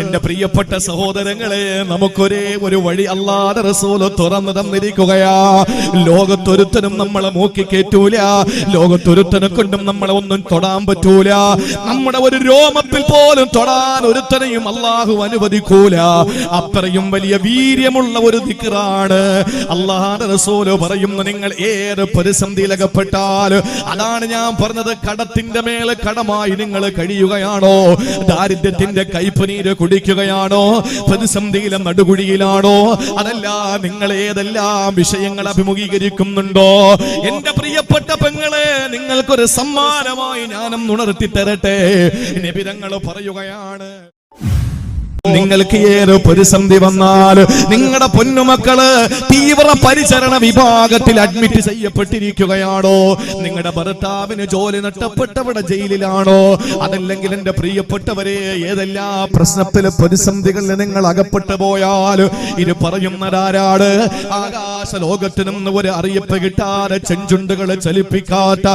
എന്റെ പ്രിയപ്പെട്ട സഹോദരങ്ങളെ, നമുക്കൊരേ ഒരു വഴി അല്ലാഹുവിന്റെ റസൂൽ തുറന്നു തന്നിരിക്കുകയാ. ലോകത്തൊരുത്തനും നമ്മളെ മൂക്കി കേറ്റൂല, ലോകത്തൊരുത്തനെ കൊണ്ടും നമ്മളെ ഒന്നും തൊടാൻ പറ്റൂല. നമ്മുടെ ഒരു രോമത്തിൽ പോലും തൊടാൻ ഒരുത്തനെയും അല്ലാഹു അനുവദിക്കൂല. അത്രയും വലിയ വീര്യമുള്ള ഒരു ദിക്റാണ്. അല്ലാഹുവിന്റെ റസൂൽ പറയുന്നു, നിങ്ങൾ ഏത് പ്രതിസന്ധിയിലകപ്പെട്ടാൽ, അതാണ് ഞാൻ പറഞ്ഞത്, കടത്തിന്റെ മേലെ കടമായി നിങ്ങൾ കഴിയുകയാണോ, ദാരിദ്ര്യത്തിന്റെ കൈപ്പുനീര് കുടിക്കുകയാണോ, പ്രതിസന്ധിയിലെ നടുകുഴിയിലാണോ, അതല്ല നിങ്ങൾ ഏതെല്ലാം വിഷയങ്ങൾ അഭിമുഖീകരിക്കുന്നുണ്ടോ, എന്റെ പ്രിയപ്പെട്ട പെങ്ങളെ, നിങ്ങൾക്കൊരു സമ്മാനമായി ഞാനും ഉണർത്തി തരട്ടെ. നബി തങ്ങൾ പറയുകയാണ്, നിങ്ങൾക്ക് ഏത് പ്രതിസന്ധി വന്നാൽ, നിങ്ങളുടെ പൊന്നുമക്കള് തീവ്ര പരിചരണ വിഭാഗത്തിൽ അഡ്മിറ്റ് ചെയ്യപ്പെട്ടിരിക്കുകയാണോ, നിങ്ങളുടെ ഭർത്താവിന് ജോലി നഷ്ടപ്പെട്ടവിടെ ജയിലിലാണോ, അതല്ലെങ്കിൽ എന്റെ പ്രിയപ്പെട്ടവരെ ഏതെല്ലാം പ്രശ്നത്തിലെ പ്രതിസന്ധികളിൽ നിങ്ങൾ അകപ്പെട്ടു പോയാൽ, ഇത് പറയുന്നതാരാണ്? ആകാശ ലോകത്ത് നിന്ന് ഒരു അറിയിപ്പ് കിട്ടാതെ ചെഞ്ചുണ്ടുകൾ ചലിപ്പിക്കാത്ത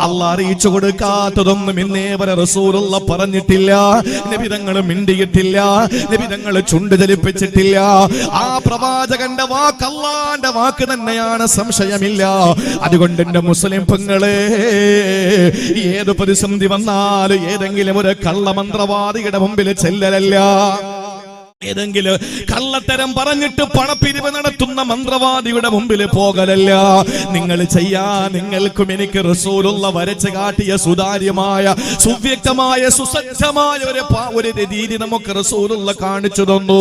അല്ലാഹ് അറിയിച്ചു കൊടുക്കാത്തതൊന്നും ഇന്നേ വരെ റസൂലുള്ള പറഞ്ഞിട്ടില്ല. നബി തങ്ങൾ മിണ്ടിയിട്ടില്ല, നബി തങ്ങൾ ചുണ്ട് ചലിപ്പിച്ചിട്ടില്ല. ആ പ്രവാചകന്റെ വാക്ക് അല്ലാഹുവിന്റെ വാക്ക് തന്നെയാണ്, സംശയമില്ല. അതുകൊണ്ട് എന്റെ മുസ്ലിം പെങ്ങളെ, ഏത് പ്രതിസന്ധി വന്നാലും ഏതെങ്കിലും ഒരു കള്ളമന്ത്രവാദിയുടെ മുമ്പിൽ ചെല്ലലല്ല, ഏതെങ്കിലും കള്ളത്തരം പറഞ്ഞിട്ട് പണപ്പിരിവ് നടത്തുന്ന മന്ത്രവാദിയുടെ മുമ്പിൽ പോകലല്ല. നിങ്ങൾ നിങ്ങൾക്കും എനിക്ക് റസൂലുള്ള വരച്ച് കാട്ടിയ സുതാര്യമായ, സുവ്യക്തമായ, സുസജ്ജമായ ഒരു രീതി നമുക്ക് റസൂലുള്ള കാണിച്ചു തന്നു.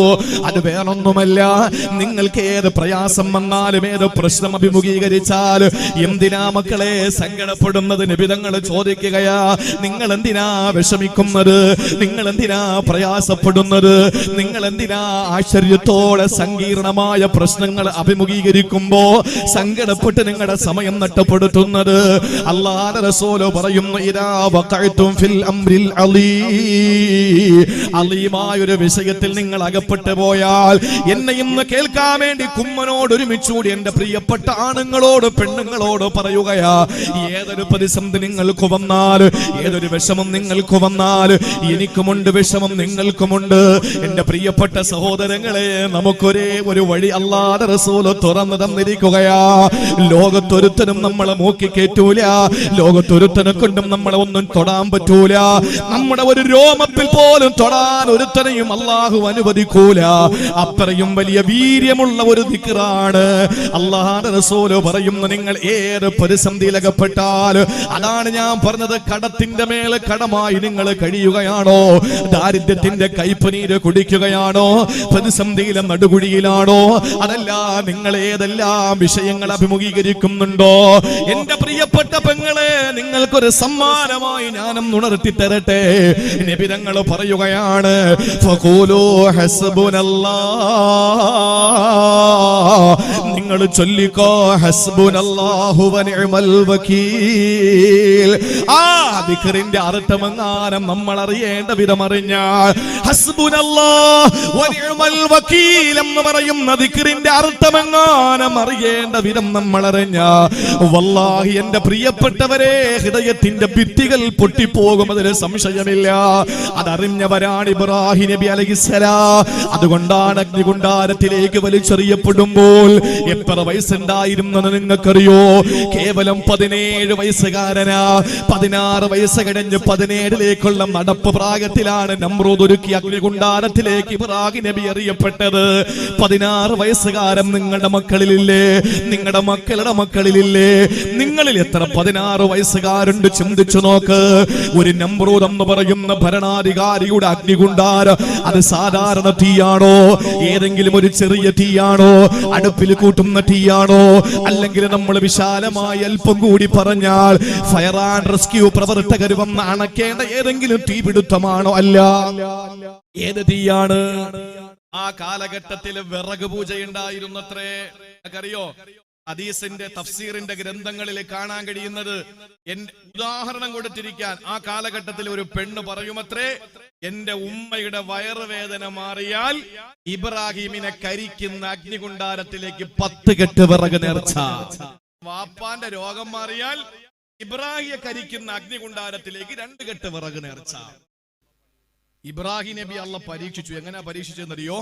അത് വേറൊന്നുമല്ല, നിങ്ങൾക്ക് ഏത് പ്രയാസം വന്നാലും, ഏത് പ്രശ്നം അഭിമുഖീകരിച്ചാലും, എന്തിനാ മക്കളെ സങ്കടപ്പെടുന്നത്? നബി തങ്ങൾ ചോദിക്കുകയാ, നിങ്ങൾ എന്തിനാ വിഷമിക്കുന്നത്, നിങ്ങൾ എന്തിനാ പ്രയാസപ്പെടുന്നത്, നിങ്ങൾ എന്തിനാ ആശ്ചര്യത്തോടെ സങ്കീർണമായ പ്രശ്നങ്ങൾ അഭിമുഖീകരിക്കുമ്പോ സങ്കടപ്പെട്ട് നിങ്ങളുടെ സമയം നഷ്ടപ്പെടുത്തുന്നത്? അല്ലാഹുവിന്റെ റസൂൽ പറയുന്നു, ഇദാ വഖഅതും ഫിൽ അംരിൽ അലീമായ ഒരു വിഷയത്തിൽ നിങ്ങൾ അകപ്പെട്ടു പോയാൽ, എന്നെ ഇന്ന് കേൾക്കാൻ വേണ്ടി കുമ്മനോട് ഒരുമിച്ചുകൂടി എന്റെ പ്രിയപ്പെട്ട ആണുങ്ങളോട് പെണ്ണുങ്ങളോട് പറയുകയാ, ഏതൊരു പ്രതിസന്ധി നിങ്ങൾക്ക് വന്നാൽ, ഏതൊരു വിഷമം നിങ്ങൾക്ക് വന്നാൽ, എനിക്കുമുണ്ട് വിഷമം, നിങ്ങൾക്കുമുണ്ട്. എന്റെ പ്രിയപ്പെട്ട സഹോദരങ്ങളെ, നമുക്കൊരേ ഒരു വഴി അല്ലാഹുവിന്റെ റസൂൽ തുറന്നു തന്നിരിക്കുകയാ. ലോകത്തൊരുത്തനും നമ്മളെ മൂക്കി കേറ്റൂല, ലോകത്തൊരുത്തനെ കൊണ്ടും നമ്മളെ ഒന്നും തൊടാൻ പറ്റൂല. നമ്മുടെ ഒരു രോമത്തിൽ പോലും തൊടാൻ ഒരുത്തനെയും അല്ലാഹു അനുവദിക്കൂല. അത്രയും വലിയ വീര്യമുള്ള ഒരു ദിക്റാണ്. അല്ലാഹുവിന്റെ റസൂൽ പറയുന്നു, നിങ്ങൾ ഏത് പ്രതിസന്ധിയിലകപ്പെട്ടാൽ, അതാണ് ഞാൻ പറഞ്ഞത്, കടത്തിന്റെ മേലെ കടമായി നിങ്ങൾ കഴിയുകയാണോ, ദാരിദ്ര്യത്തിന്റെ കൈപ്പുനീര് കുടിക്കുകയാണോ, പ്രതിസന്ധിയിലെ നടുകുഴിയിലാണോ, അതല്ല നിങ്ങൾ ഏതെല്ലാം വിഷയങ്ങൾ അഭിമുഖീകരിക്കുന്നുണ്ടോ, എന്റെ പ്രിയപ്പെട്ട പെങ്ങളെ, നിങ്ങൾക്കൊരു സമ്മാനമായി ഞാനും ഉണർത്തി തരട്ടെ. നബി തങ്ങൾ പറയുകയാണ്, ഫഖൂലു ഹസ്ബുനല്ലാഹ്, നിങ്ങൾ ചൊല്ലിക്കോ, ഹസ്ബുനല്ലാഹു വനിഅമൽ വകീൽ. ആ ദിക്റിന്റെ അർത്ഥമെങ്ങാനും നമ്മൾ അറിയേണ്ട വിധം അറിഞ്ഞാൽ, ഹസ്ബുനല്ലാഹ് വനിഅമൽ വകീൽ എന്ന് പറയുന്ന ദിക്റിന്റെ അർത്ഥമെങ്ങാനും അറിയേണ്ട വിധം നമ്മൾ അറിഞ്ഞാൽ, വല്ലാഹി എന്റെ പ്രിയപ്പെട്ടവരെ, ഹൃദയത്തിന്റെ ഭിത്തികൾ പൊട്ടിപ്പോകും, അതിന് സംശയമില്ല. അതറിഞ്ഞവരാണ് ഇബ്രാഹിം നബി അലൈഹിസ്സലാം. അതുകൊണ്ടാണ് അഗ്നികുണ്ഡാരത്തിലേക്ക് വലിച്ചെറിയപ്പെടുമ്പോൾ എത്ര വയസ്സുണ്ടായിരുന്നെന്ന് നിങ്ങൾക്കറിയോ? കേവലം 17 വയസ്സുകാരനാ. 16 വയസ്സ് കഴിഞ്ഞ് 17ലേക്കുള്ള നടപ്പ് പ്രായത്തിലാണ് നമ്രൂദ് ഒരുക്കിയ അഗ്നികുണ്ഡാരത്തിലേക്ക് ഇബ്രാഹിം നബി അറിയപ്പെട്ടത്. 16 വയസ്സുകാരൻ നിങ്ങളുടെ മക്കളിലില്ലേ? നിങ്ങളുടെ മക്കളുടെ മക്കളിലില്ലേ? നിങ്ങളിൽ എത്ര 16 വയസ്സുകാരുണ്ട്? ചിന്തിച്ചു നോക്ക്. ഒരു നമ്രൂദ് എന്ന് പറയുന്ന ഭരണാധികാരിയുടെ അഗ്നികുണ്ഡാരം അത് സാധാരണ തീയാണോ? ഏതെങ്കിലും ഒരു ചെറിയ തീയാണോ? അടുപ്പിൽ കൂട്ടുന്ന തീയാണോ? അല്ലെങ്കിൽ നമ്മൾ വിശാലമായി അല്പം കൂടി പറഞ്ഞാൽ ഫയർ ആൻഡ് റെസ്ക്യൂ പ്രവർത്തകർ വന്ന് അണക്കേണ്ട ഏതെങ്കിലും തീപിടുത്തമാണോ? അല്ല. ഏത് തീയാണ്? ആ കാലഘട്ടത്തിൽ വിറക് പൂജയുണ്ടായിരുന്നത്രേ. അറിയോ? ഹദീസിന്റെ തഫ്സീറിന്റെ ഗ്രന്ഥങ്ങളിൽ കാണാൻ കഴിയുന്നത്, ഉദാഹരണം കൊടുത്തിരിക്കാൻ, ആ കാലഘട്ടത്തിൽ ഒരു പെണ്ണ് പറയുമത്രേ, എന്റെ ഉമ്മയുടെ വയറുവേദന മാറിയാൽ ഇബ്രാഹിമിനെ കരിക്കുന്ന അഗ്നികുണ്ഡാരത്തിലേക്ക് 10 കെട്ട് വിറക് നേർച്ച. വാപ്പാന്റെ രോഗം മാറിയാൽ ഇബ്രാഹിയെ കരിക്കുന്ന അഗ്നികുണ്ടാരത്തിലേക്ക് 2 കെട്ട് വിറക് നേർച്ച. ഇബ്രാഹിം നബി അള്ളാഹ് പരീക്ഷിച്ചു. എങ്ങനെ പരീക്ഷിച്ചെന്നറിയോ?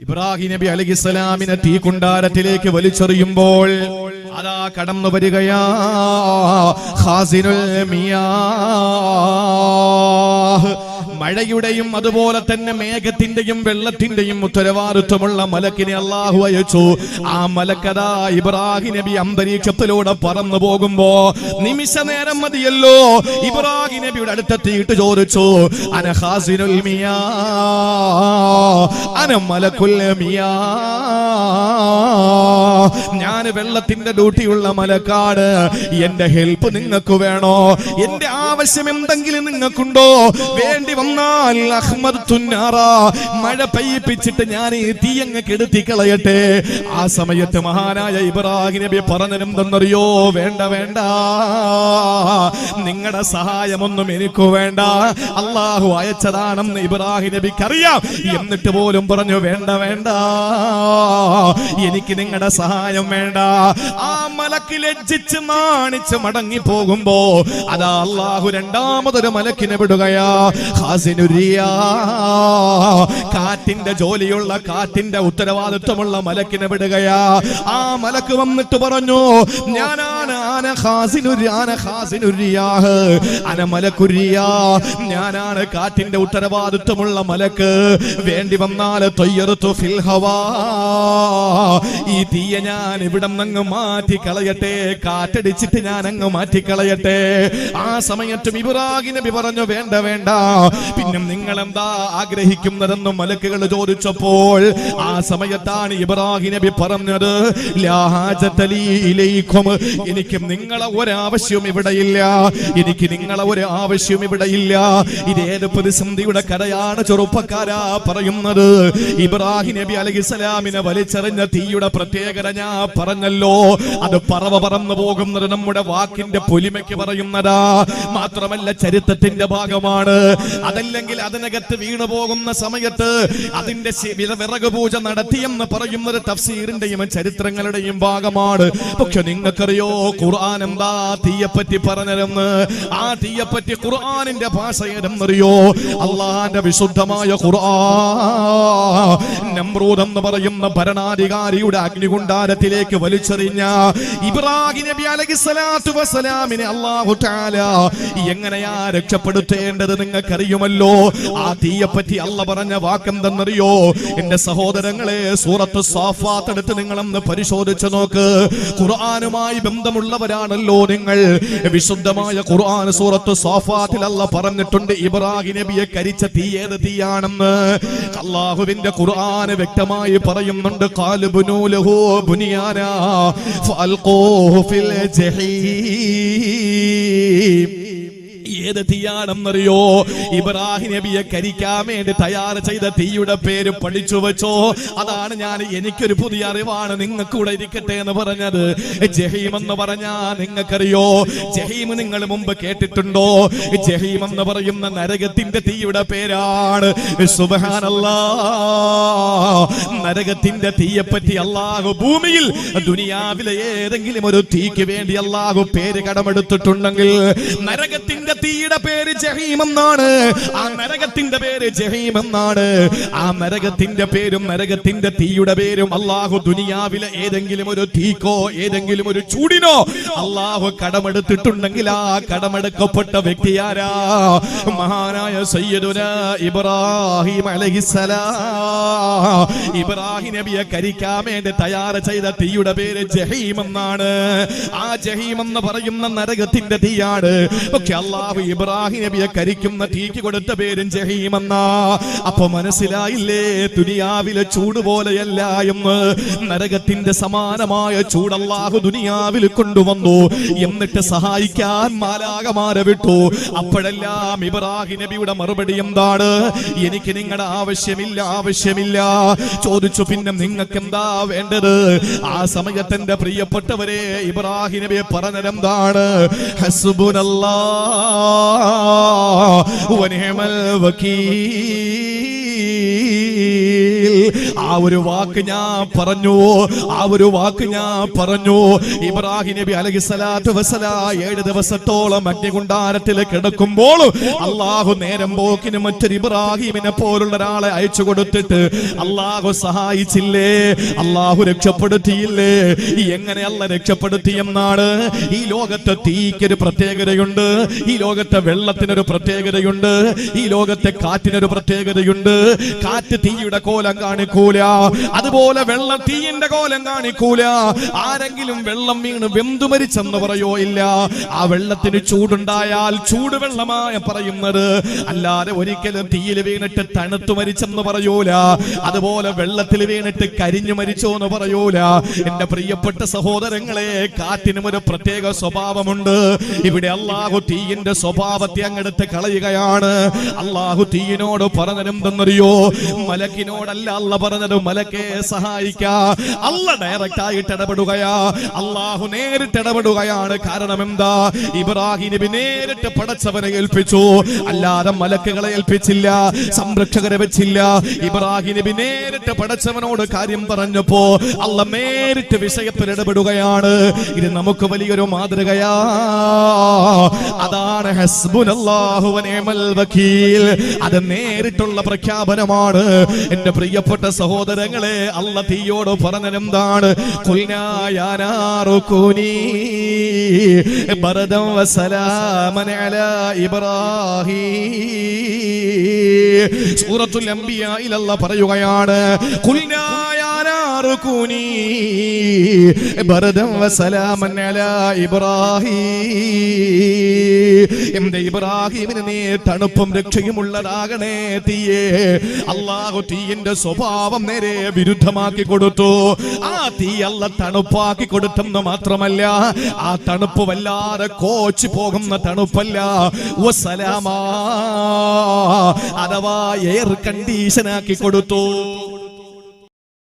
ഇബ്രാഹിം നബി അലൈഹിസ്സലാമിനെ തീക്കുണ്ടാരത്തിലേക്ക് വലിച്ചെറിയുമ്പോൾ അതാ കടന്നു വരികയാ ഖാസിനുൽ മിയാഹ്, മഴയുടെയും അതുപോലെ തന്നെ മേഘത്തിന്റെയും വെള്ളത്തിന്റെയും ഉത്തരവാദിത്വമുള്ള മലക്കിനെ അല്ലാഹു അയച്ചു. ആ മലക്കതാ ഇബ്രാഹിം നബി അന്തരീക്ഷത്തിലൂടെ പറന്നു പോകുമ്പോ നിമിഷ നേരം മതിയല്ലോ, ഇബ്രാഹിം നബിയുടെ അടുത്തെത്തിയിട്ട് ചോദിച്ചു, അന ഖാസിനുൽ മിയാ അന മലക്കുൽ മിയാ, ഞാൻ വെള്ളത്തിന്റെ ഡ്യൂട്ടിയുള്ള മലക്കാട്, എന്റെ ഹെൽപ്പ് നിങ്ങൾക്ക് വേണോ? എന്റെ ആവശ്യം എന്തെങ്കിലും നിങ്ങൾക്കുണ്ടോ? വേണ്ടി വന്നാൽ അഹ്മദ് തുന്നാറ, മഴ പെയ്യിപ്പിച്ചിട്ട് ഞാൻ ഈ തീയങ്ങ് കെടുത്തി കളയട്ടെ. ആ സമയത്ത് മഹാനായ ഇബ്രാഹിം നബി പറഞ്ഞെന്തെന്നറിയോ? വേണ്ട വേണ്ട, നിങ്ങളുടെ സഹായമൊന്നും എനിക്ക് വേണ്ട, അള്ളാഹു അയച്ചതാണെന്ന് ഇബ്രാഹിം നബിക്ക് അറിയാം. എന്നിട്ട് പോലും പറഞ്ഞു, വേണ്ട വേണ്ട, എനിക്ക് നിങ്ങളുടെ സഹായം വേണ്ട. ആ മലക്ക് ലജ്ജിച്ച് നാണിച്ച് മടങ്ങി പോകുമ്പോ അതാ അള്ളാഹു രണ്ടാമതൊരു മലക്കിനെ വിടുകയാ. കാറ്റിന്റെ ജോലിയുള്ള, കാറ്റിന്റെ ഉത്തരവാദിത്വമുള്ള മലക്കിനെ വിടുകയാ. ആ മലക്ക് വന്നിട്ട് പറഞ്ഞു, ഞാനാണ് ഞാനാണ് കാറ്റിന്റെ ഉത്തരവാദിത്വമുള്ള മലക്ക്. വേണ്ടി വന്നാൽ ഈ തീയ ഞാൻ ഇവിടം അങ്ങ് മാറ്റി കളയട്ടെ, കാറ്റടിച്ചിട്ട് ഞാൻ അങ്ങ് മാറ്റി കളയട്ടെ. ആ സമയത്തും ഇബ്രാഹിം നബി പറഞ്ഞു, വേണ്ട വേണ്ട, പിന്നെ നിങ്ങൾ എന്താ ആഗ്രഹിക്കുന്നതെന്നും മലക്കുകൾ ചോദിച്ചപ്പോൾ ആ സമയത്താണ് ഇബ്രാഹിം നബി പറഞ്ഞത്, ലാ ഹാജത ലീ ഇലൈക്കും, എനിക്ക് നിങ്ങളെ ഒരാവശ്യവും ഇവിടെയില്ല, എനിക്ക് നിങ്ങളെ ഒരു ആവശ്യവും ഇവിടെയില്ല. ഇതേത് പ്രതിസന്ധിയുടെ കഥയാണ് ചെറുപ്പക്കാരാ പറയുന്നത്? ഇബ്രാഹിം നബി അലൈഹിസ്സലാമിനെ വലിച്ചെറിഞ്ഞ തീയുടെ പ്രത്യേകത ഞാൻ പറഞ്ഞല്ലോ. അത് പറവ പറന്നു പോകുന്നത് നമ്മുടെ വാക്കിന്റെ പൊലിമയ്ക്ക് പറയുന്നതാ, മാത്രമല്ല ചരിത്രത്തിന്റെ ഭാഗമാണ്. അതല്ലെങ്കിൽ അതിനകത്ത് വീണു പോകുന്ന സമയത്ത് അതിന്റെ വിറക് പൂജ നടത്തിയെന്ന് പറയുന്നത് തഫ്സീറിന്റെയും ചരിത്രങ്ങളുടെയും ഭാഗമാണ്. പക്ഷെ നിങ്ങൾക്കറിയോ ഖുർആൻ എന്താ തീയെപ്പറ്റി പറഞ്ഞതെന്ന്? ആ തീയെപ്പറ്റി ഖുർആനിന്റെ ഭാഷ ഏതെന്നറിയോ? അള്ളാന്റെ വിശുദ്ധമായ ഖുർആൻ നമ്രൂദ് എന്ന് പറയുന്ന ഭരണാധികാരിയുടെ അഗ്നികുണ്ടാരത്തിലേക്ക് വലിച്ചെറിഞ്ഞ ഇബ്രാഹിം നബി അലൈഹിസ്സലാത്തു വസ്സലാമിനെ അല്ലാഹു തആല എങ്ങനെയാ രക്ഷപ്പെടുത്തേണ്ടത് നിങ്ങൾക്കറിയുമല്ലോ. ആ തീയെപ്പറ്റി അല്ലാഹ് പറഞ്ഞ വാക്കെന്തെന്നറിയോ? എന്റെ സഹോദരങ്ങളെ, സൂറത്ത് സാഫാത്ത് എടുത്ത് നിങ്ങളൊന്ന് പരിശോധിച്ചു നോക്ക്. ഖുർആനുമായി ബന്ധമുള്ളവരാണല്ലോ നിങ്ങൾ. വിശുദ്ധമായ ഖുർആൻ സൂറത്ത് സാഫാത്തിൽ അല്ലാഹ് പറഞ്ഞിട്ടുണ്ട് ഇബ്രാഹിം നബിയെ കരിച്ച തീ ഏത് തീയാണെന്ന്. അല്ലാഹുവിന്റെ ഖുർആൻ വ്യക്തമായി പറയുന്നുണ്ട്, ഖാലുബ്നു ലഹു ബുനിയാനാ ഫഅൽഖൂഹു ഫിൽ ജഹീം. ഏത് തീയാണെന്നറിയോ? ഇബ്രാഹിം നബിയെ കരിക്കാൻ വേണ്ടി തയ്യാർ ചെയ്ത തീയുടെ പേര് പഠിച്ചു വെച്ചോ. അതാണ് ഞാൻ, എനിക്കൊരു പുതിയ അറിവാണ്, നിങ്ങൾക്ക് കൂടെ ഇരിക്കട്ടെ എന്ന് പറഞ്ഞത്. ജഹീം എന്ന് പറഞ്ഞാ നിങ്ങൾക്കറിയോ? ജഹീം നിങ്ങൾ മുമ്പ് കേട്ടിട്ടുണ്ടോ? ജഹീം എന്ന് പറയുന്ന നരകത്തിന്റെ തീയുടെ പേരാണ്. സുബ്ഹാനല്ലാഹ്, നരകത്തിന്റെ തീയെപ്പറ്റി അല്ലാഹു ഭൂമിയിൽ ദുനിയാവിലെ ഏതെങ്കിലും ഒരു തീക്ക് വേണ്ടി അല്ലാഹു പേര് കടമെടുത്തിട്ടുണ്ടെങ്കിൽ നരകത്തിന്റെ തീയുടെ പേര് ജഹീം എന്നാണ്. ആ നരകത്തിന്റെ പേര് ജഹീം എന്നാണ്. ആ നരകത്തിന്റെ പേരും നരകത്തിന്റെ തീയുടെ പേരും അല്ലാഹു ദുനിയാവിലെ ഏതെങ്കിലും ഒരു തീക്കോ ഏതെങ്കിലും ഒരു ചൂടിനോ അല്ലാഹു കടമെടുത്തിട്ടുണ്ടെങ്കിൽ ആ കടമെടുക്കപ്പെട്ട വ്യക്തിയാരാ? മഹാനായ സയ്യിദുനാ ഇബ്രാഹിം അലൈഹിസ്സലാം. ഇബ്രാഹിം നബിയെ കരിക്കാൻ വേണ്ടി തയ്യാർ ചെയ്ത തീയുടെ പേര് ജഹീം എന്നാണ്. ആ ജഹീം എന്ന് പറയുന്ന നരകത്തിന്റെ തീയാണ്. പക്ഷെ അല്ലാഹു ഇബ്രാഹിം നബിയെ കരിക്കുന്ന തീക്ക് കൊടുത്ത പേരും ജഹീം എന്നാ. അപ്പൊ മനസ്സിലായില്ലേ, ദുനിയാവിലെ ചൂട് പോലെയല്ല എന്ന്. നരകത്തിന്റെ സമാനമായ ചൂട് അല്ലാഹു ദുനിയാവിൽ കൊണ്ടുവന്നു. എന്നിട്ട് സഹായിക്കാൻ മാലാഖമാരെ വിട്ടു. അപ്പോഴെല്ലാം ഇബ്രാഹിം നബിയുടെ മറുപടി എന്താണ്? എനിക്ക് നിങ്ങളുടെ ആവശ്യമില്ല, ആവശ്യമില്ല. ചോദിച്ചു, പിന്നെ നിങ്ങൾക്ക് എന്താ വേണ്ടത്? ആ സമയത്ത് എന്റെ പ്രിയപ്പെട്ടവരെ ഇബ്രാഹിം നബിയെ പറഞ്ഞതെന്താണ്? ഹസ്ബുനല്ലാഹ് വനിഅമൽ വകീൽ. ആ ആ ഒരു വാക്ക് ഞാൻ പറഞ്ഞു, ആ ഒരു വാക്ക് ഞാൻ പറഞ്ഞു. ഇബ്രാഹിം നബി അലൈഹിസ്സലാത്തു വസ്സലാം 7 ദിവസത്തോളം അഗ്നികുണ്ഡാരത്തിൽ കിടക്കുമ്പോൾ അള്ളാഹു നേരം പോക്കിന് മറ്റൊരു ഇബ്രാഹിമിനെ പോലുള്ള ഒരാളെ അയച്ചു കൊടുത്തിട്ട് അള്ളാഹു സഹായിച്ചില്ലേ, അള്ളാഹു രക്ഷപ്പെടുത്തിയില്ലേ? എങ്ങനെ അല്ല രക്ഷപ്പെടുത്തിയെന്നാണ്. ഈ ലോകത്തെ തീക്കൊരു പ്രത്യേകതയുണ്ട്, ഈ ലോകത്തെ വെള്ളത്തിനൊരു പ്രത്യേകതയുണ്ട്, ഈ ലോകത്തെ കാറ്റിനൊരു പ്രത്യേകതയുണ്ട്. കാറ്റ് തീയുടെ കോലം കാണിക്കൂല, അതുപോലെ വെള്ളം തീയിന്റെ കോലം കാണിക്കൂല. ആരെങ്കിലും വെള്ളം വീണ് വെന്തു മരിച്ചെന്ന് പറയോ? ഇല്ല. ആ വെള്ളത്തിന് ചൂടുണ്ടായാൽ ചൂടുവെള്ളമായ പറയുന്നത്, അല്ലാതെ ഒരിക്കലും തീയിൽ വീണിട്ട് തണുത്തു മരിച്ചെന്ന് പറയൂല. അതുപോലെ വെള്ളത്തിൽ വീണിട്ട് കരിഞ്ഞു മരിച്ചോ എന്ന് പറയൂല. എന്റെ പ്രിയപ്പെട്ട സഹോദരങ്ങളെ, കാറ്റിനും ഒരു പ്രത്യേക സ്വഭാവമുണ്ട്. ഇവിടെ അള്ളാഹു തീയിന്റെ സ്വഭാവത്തെ അങ്ങെടുത്ത് കളയുകയാണ്. അള്ളാഹു തീയിനോട് പറഞ്ഞതെന്തെന്നറിയോ? മലക്കിനോടല്ല അല്ല പറഞ്ഞത് മലക്കെ സഹായിക്കാ. അല്ല ഡയറക്റ്റ് ആയിട്ട് ഇടപെടുകയാ, അള്ളാഹു നേരിട്ട് ഇടപെടുകയാണ്. കാരണം എന്താ? ഇബ്രാഹിം നബി നേരിട്ട് പടച്ചവനെ ഏൽപ്പിച്ചു, അല്ലാതെ മലക്കുകളെ ഏൽപ്പിച്ചില്ല, സംരക്ഷകരെ വെച്ചില്ല. ഇബ്രാഹിം നബി നേരിട്ട് പടച്ചവനോട് കാര്യം പറഞ്ഞപ്പോ അല്ല നേരിട്ട് വിഷയത്തിൽ ഇടപെടുകയാണ്. ഇത് നമുക്ക് വലിയൊരു മാതൃകയാ. അതാണ് ഹസ്ബുനല്ലാഹു വ നിഅമൽ വകീൽ. അത് നേരിട്ടുള്ള പ്രഖ്യാപനമാണ്. എന്റെ പ്രിയപ്പെട്ട സഹോദരങ്ങളെ, അല്ല തീയോട് പറഞ്ഞതെന്താണ്? ഖുൽനാ യാ നാറു കൂനി ബർദൻ വസലാമൻ അലാ ഇബ്രാഹീം. സൂറത്തുൽ അംബിയായിൽ അല്ലാഹ് പറയുകയാണ്, ഖുൽനാ യാ നാറു കൂനി ബർദൻ വസലാമൻ അലാ ഇബ്രാഹീം. എന്റെ ഇബ്രാഹിമിന് നീ തണുപ്പും രക്ഷയുമുള്ളതാകണേ തീയേ. അള്ളാഹു തീയിന്റെ സ്വഭാവം നേരെ വിരുദ്ധമാക്കി കൊടുത്തു. ആ തീ അല്ല തണുപ്പാക്കി കൊടുത്തെന്ന് മാത്രമല്ല, ആ തണുപ്പ് വല്ലാതെ കോച്ച് പോകുന്ന തണുപ്പല്ല, വസലാമാ, അഥവാ എയർ കണ്ടീഷനാക്കി കൊടുത്തു.